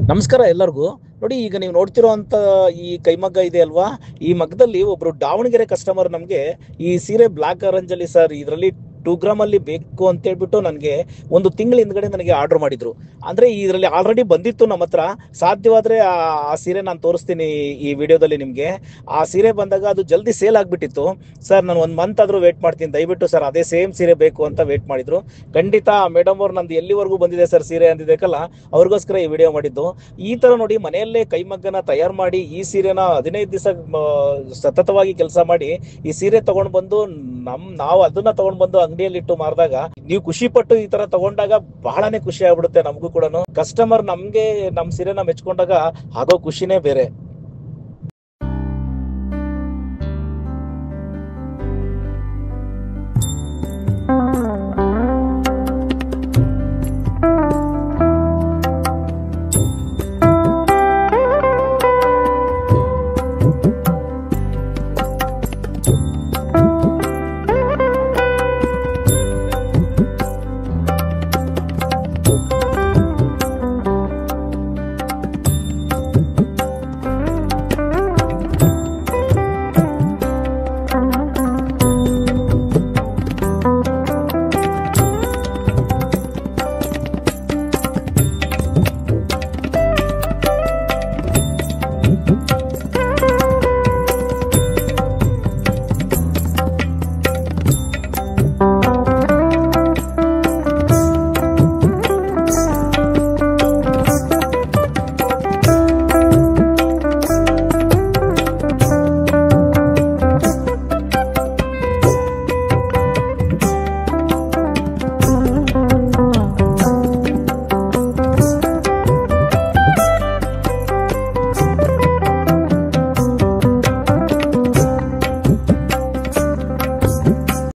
ನಮಸ್ಕಾರ ಎಲ್ಲರಿಗೂ. ನೋಡಿ, ಈಗ ನೀವು ನೋಡ್ತಿರೋ ಅಂತ ಈ ಕೈಮಗ್ಗ ಇದೆ ಅಲ್ವಾ? ಈ ಮಗ್ಗದಲ್ಲಿ ಒಬ್ರು ದಾವಣಗೆರೆ ಕಸ್ಟಮರ್ ನಮಗೆ ಈ ಸೀರೆ ಬ್ಲಾಕ್ ಆರೆಂಜ್ ಅಲ್ಲಿ ಸರ್ ಇದರಲ್ಲಿ 2 ಗ್ರಾಮ್ ಅಲ್ಲಿ ಬೇಕು ಅಂತ ಹೇಳ್ಬಿಟ್ಟು ನನಗೆ ಒಂದು ತಿಂಗಳ ಹಿಂದ್ಗಡೆ ನನಗೆ ಆರ್ಡರ್ ಮಾಡಿದ್ರು. ಅಂದ್ರೆ ಇದರಲ್ಲಿ ಆಲ್ರೆಡಿ ಬಂದಿತ್ತು ನಮ್ಮ ಹತ್ರ. ಸಾಧ್ಯವಾದ್ರೆ ಆ ಸೀರೆ ನಾನು ತೋರಿಸ್ತೀನಿ ಈ ವಿಡಿಯೋದಲ್ಲಿ ನಿಮ್ಗೆ. ಆ ಸೀರೆ ಬಂದಾಗ ಅದು ಜಲ್ದಿ ಸೇಲ್ ಆಗ್ಬಿಟ್ಟಿತ್ತು. ಸರ್ ನಾನು 1 ಮಂತ್ ಆದ್ರೂ ವೇಟ್ ಮಾಡ್ತೀನಿ, ದಯವಿಟ್ಟು ಸರ್ ಅದೇ ಸೇಮ್ ಸೀರೆ ಬೇಕು ಅಂತ ವೇಟ್ ಮಾಡಿದ್ರು. ಖಂಡಿತ ಮೇಡಮ್ ಅವ್ರು ನಂದು ಎಲ್ಲಿವರೆಗೂ ಬಂದಿದೆ ಸರ್ ಸೀರೆ ಅಂದಿದ್ದಕ್ಕಲ್ಲ ಅವ್ರಿಗೋಸ್ಕರ ಈ ವಿಡಿಯೋ ಮಾಡಿದ್ದು. ಈ ತರ ನೋಡಿ, ಮನೆಯಲ್ಲೇ ಕೈಮಗ್ಗನ ತಯಾರು ಮಾಡಿ ಈ ಸೀರೆನ 15 ದಿವಸ ಸತತವಾಗಿ ಕೆಲಸ ಮಾಡಿ ಈ ಸೀರೆ ತಗೊಂಡ್ ಬಂದು ನಾವು ಅದನ್ನ ತಗೊಂಡ್ ಬಂದು ಅಂಗಡಿಯಲ್ಲಿ ಇಟ್ಟು ಮಾರಿದಾಗ ನೀವು ಖುಷಿ ಪಟ್ಟು ಈ ತರ ತಗೊಂಡಾಗ ಬಹಳನೇ ಖುಷಿ ಆಗ್ಬಿಡುತ್ತೆ ನಮಗೂ ಕೂಡ. ಕಸ್ಟಮರ್ ನಮ್ಗೆ ನಮ್ ಸೀರೆನ ಮೆಚ್ಕೊಂಡಾಗ ಆಗೋ ಖುಷಿನೇ ಬೇರೆ.